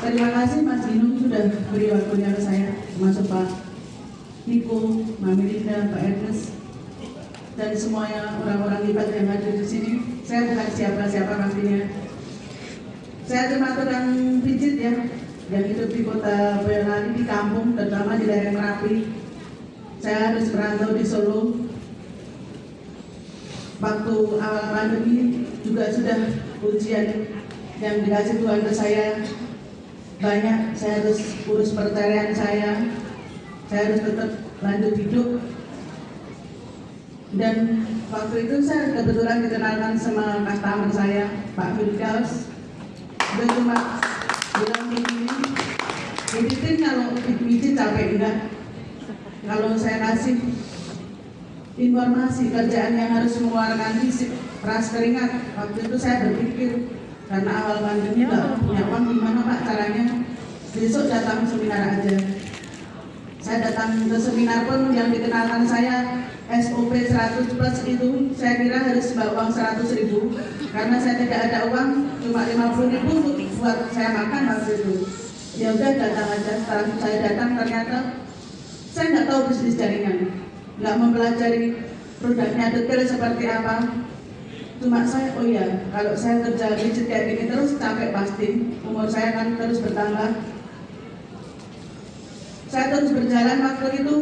Terima kasih Mas Ginung sudah beri waktunya ke saya, termasuk Pak Niko, Mami Linda, Pak Ernest, dan semuanya orang-orang hebat yang hadir di sini. Saya bukan siapa-siapa pastinya. Saya termasuk yang pijit ya, yang hidup di kota Boyolali, di kampung, terutama di daerah Merapi. Saya harus merantau di Solo. Waktu awal pandemi juga sudah ujian yang dikasih Tuhan ke saya banyak. Saya harus urus perceraian saya harus tetap lanjut hidup. Dan waktu itu saya kebetulan dikenalkan sama customer saya, Pak Firdaus. Dia cuma bilang begini, editin kalau bikin capek enggak? Kalau saya kasih informasi kerjaan yang harus mengeluarkan fisik, peras keringat, waktu itu saya berpikir karena awal pandemi nggak punya uang, gimana Pak caranya? Besok datang seminar aja. Saya datang ke seminar pun yang dikenalkan saya SOP 100 plus itu saya kira harus bawa uang 100.000 karena saya tidak ada uang, cuma 50.000 buat saya makan waktu itu. Ya udah datang aja. Setelah saya datang ternyata saya nggak tahu bisnis jaringan, nggak mempelajari produknya detail seperti apa. Cuma saya, oh iya, kalau saya kerja rigid kayak gini terus capek pasti, umur saya kan terus bertambah. Saya terus berjalan waktu itu,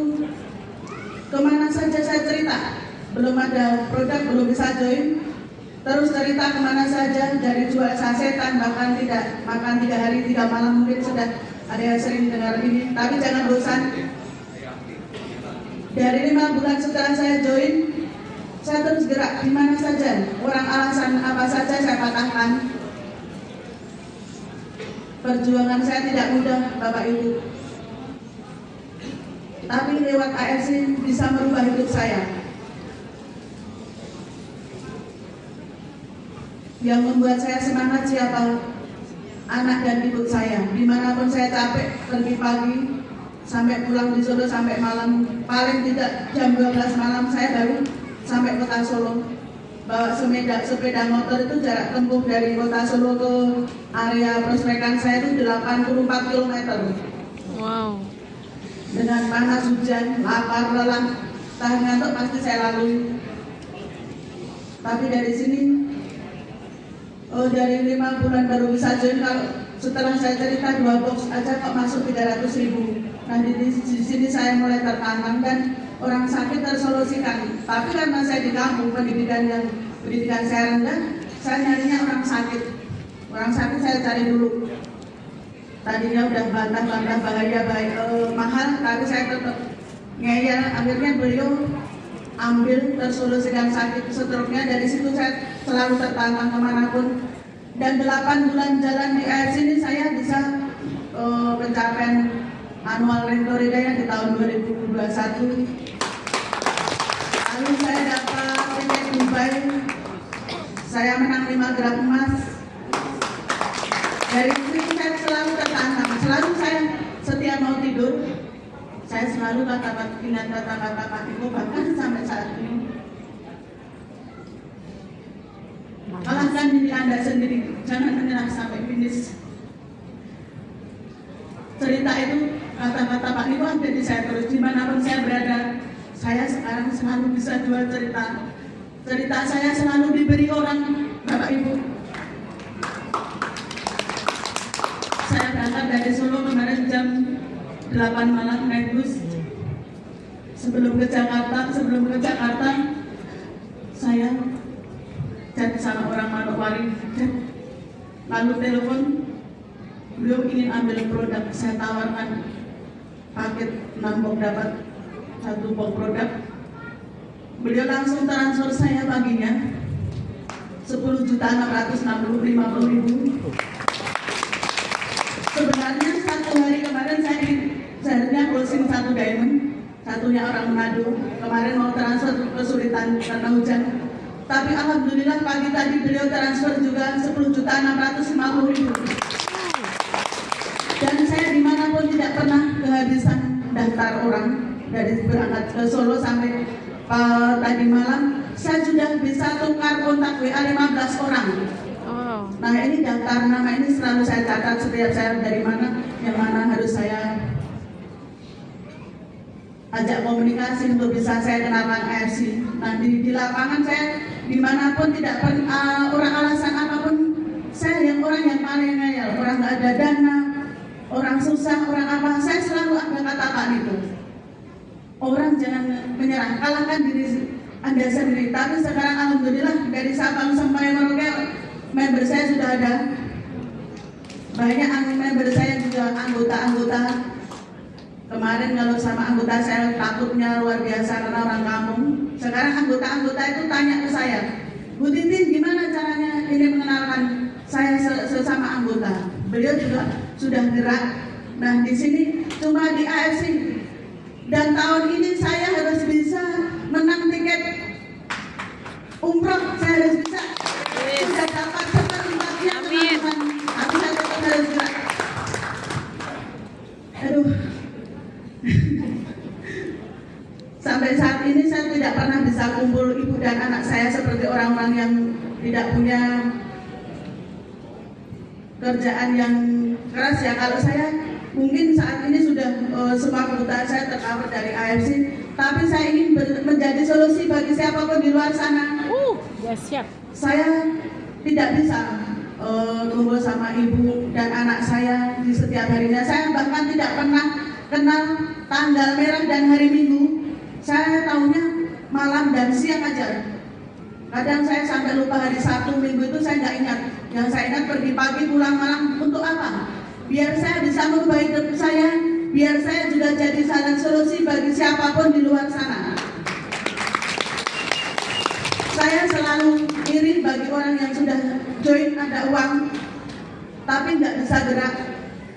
kemana saja saya cerita, belum ada produk, belum bisa join, terus cerita kemana saja, dari jual sasetan, bahkan tidak makan 3 hari 3 malam, mungkin sudah ada yang sering dengar ini, tapi jangan bosan. Dari 5 bulan setelah saya join, saya terus gerak di mana saja, orang alasan apa saja saya patahkan. Perjuangan saya tidak mudah, Bapak Ibu. Tapi lewat ARC bisa merubah hidup saya. Yang membuat saya semangat siapa? Anak dan ibu saya. Dimanapun saya capek, pergi pagi, sampai pulang di Solo sampai malam. Paling tidak jam 12 malam saya baru sampai kota Solo. Bawa sepeda motor itu jarak tempuh dari kota Solo ke area prospekan saya itu 84 km. Wow. Dengan panas, hujan, lapar, lelah, tahan ngantuk pasti saya lalui. Tapi dari sini, dari 5 bulan baru bisa join. Kalau setelah saya cerita 2 box aja kok masuk 300.000. Nah di sini saya mulai tertantang dan orang sakit tersolusikan. Tapi karena saya di kampung, pendidikan saya rendah, saya nyarinya orang sakit. Orang sakit saya cari dulu. Tadinya udah bantah bahaya mahal, tapi saya tetap ngeyel. Akhirnya beliau ambil tersolusikan sakit stroke-nya. Dari situ saya selalu tertantang kemanapun. Dan 8 bulan jalan di ARC ini saya bisa pencapaian annual Rento Ridaya di tahun 2021. Lalu saya dapat tiket Dubai. Saya menang 5 gram emas. Dari situ saya selalu tertantang, selalu saya setiap mau tidur, saya selalu ingat kata-kata Pak Niko, bahkan sampai saat ini. Kalahkan diri Anda sendiri, jangan menyerah sampai finish. Cerita itu, kata-kata Pak Niko ada di saya terus, dimanapun saya berada. Saya sekarang selalu bisa jual cerita. Cerita saya selalu diberi orang, Bapak Ibu. Saya berangkat dari Solo kemarin jam 8 malam naik bus. Sebelum ke Jakarta, saya chat sama orang Manokwari. Lalu telepon, beliau ingin ambil produk. Saya tawarkan paket 6 box dapat 1 box produk. Beliau langsung transfer saya paginya 10.660.050. Sebenarnya 1 hari kemarin saya seharusnya closing 1 diamond, satunya orang Manado. Kemarin mau transfer kesulitan karena hujan. Tapi alhamdulillah pagi tadi beliau transfer juga 10.650.000. Dan saya dimanapun tidak pernah kehabisan daftar orang. Dari berangkat ke Solo sampai tadi malam, saya sudah bisa tukar kontak WA 15 orang. Nah ini daftar nama ini selalu saya catat setiap saya dari mana, yang mana harus saya ajak komunikasi untuk bisa saya kenalkan AFC. Nah di lapangan saya dimanapun tidak orang alasan apapun, saya yang orang yang paling ngeyel, orang nggak ada dana, orang susah, orang apa, saya selalu ada katakan itu. Orang jangan menyerah, kalahkan diri Anda sendiri. Tapi sekarang alhamdulillah dari Sabang sampai Merauke member saya sudah ada. Banyak member saya juga anggota-anggota. Kemarin kalau sama anggota saya takutnya luar biasa karena orang kampung. Sekarang anggota-anggota itu tanya ke saya, Bu Titin gimana caranya ini mengenalkan saya sesama anggota. Beliau juga sudah gerak. Nah di sini cuma di AFC. Dan tahun ini saya harus bisa menang tiket umroh. Saya harus bisa. Sudah dapat seperempatnya teman-teman. Tapi saya tetap harus gerak. Aduh. Sampai saat ini saya tidak pernah bisa kumpul ibu dan anak saya seperti orang-orang yang tidak punya kerjaan yang keras ya. Kalau saya mungkin saat ini sudah semua kebutuhan saya tercover dari AFC, tapi saya ingin menjadi solusi bagi siapapun di luar sana. Ya siap. Saya tidak bisa kumpul sama ibu dan anak saya di setiap harinya. Saya bahkan tidak pernah kenal tanggal merah dan hari Minggu. Saya tahunya malam dan siang aja. Kadang saya sampai lupa hari Sabtu, Minggu itu saya nggak ingat. Yang saya ingat pergi pagi pulang malam untuk apa? Biar saya bisa merubah hidup saya, biar saya juga jadi salah solusi bagi siapapun di luar sana. Saya selalu iri bagi orang yang sudah join ada uang, tapi nggak bisa gerak.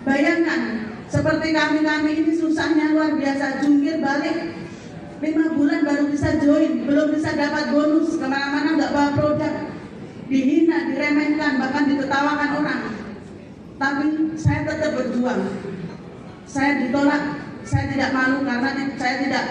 Bayangkan, seperti kami ini susahnya luar biasa, jungkir balik 5 bulan baru bisa join, belum bisa dapat bonus, kemana-mana nggak bawa produk, dihina, diremehkan, bahkan ditertawakan orang. Tapi saya tetap berjuang. Saya ditolak, saya tidak malu karena saya tidak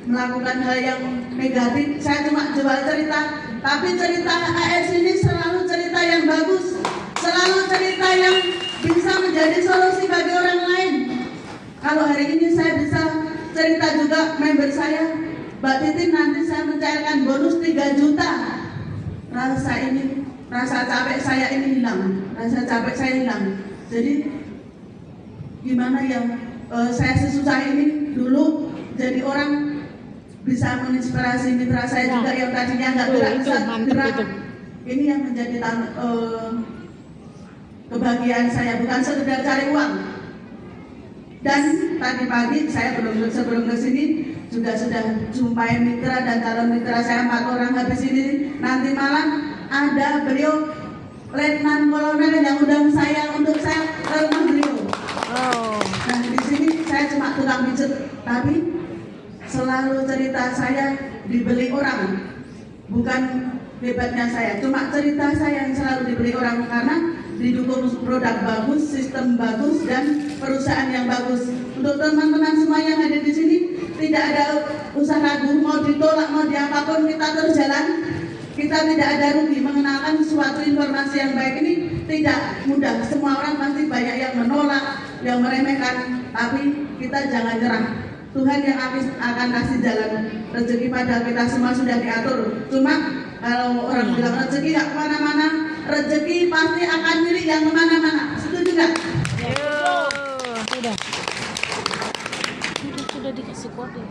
melakukan hal yang negatif. Saya cuma jual cerita, tapi cerita AS ini selalu cerita yang bagus, selalu cerita yang bisa menjadi solusi bagi orang lain. Kalau hari ini saya bisa cerita juga member saya, Mbak Titin nanti saya mencairkan bonus 3 juta. Rasa capek saya ini hilang, rasa capek saya hilang. Jadi gimana yang saya sesusah ini dulu jadi orang bisa menginspirasi mitra saya juga yang tadinya nggak bisa gerak. Ini yang menjadi kebahagiaan saya, bukan sekedar cari uang. Dan tadi pagi saya sebelum ke sini juga sudah jumpai mitra dan calon mitra saya 4 orang. Habis ini nanti malam ada beliau Letnan Kolonel yang undang saya untuk saya ke rumah beliau. Nah di sini saya cuma tukang pijet, tapi selalu cerita saya dibeli orang, bukan hebatnya saya, cuma cerita saya yang selalu dibeli orang karena didukung produk bagus, sistem bagus, dan perusahaan yang bagus. Untuk teman-teman semua yang ada di sini, tidak ada usah ragu, mau ditolak, mau diapapun, kita terus jalan. Kita tidak ada rugi mengenalkan suatu informasi yang baik ini tidak mudah. Semua orang pasti banyak yang menolak, yang meremehkan, tapi kita jangan nyerah. Tuhan yang akan kasih jalan rezeki pada kita semua sudah diatur. Cuma kalau orang bilang rezeki nggak kemana-mana, rezeki pasti akan milik yang kemana-mana. Setuju nggak? Sudah dikasih kode.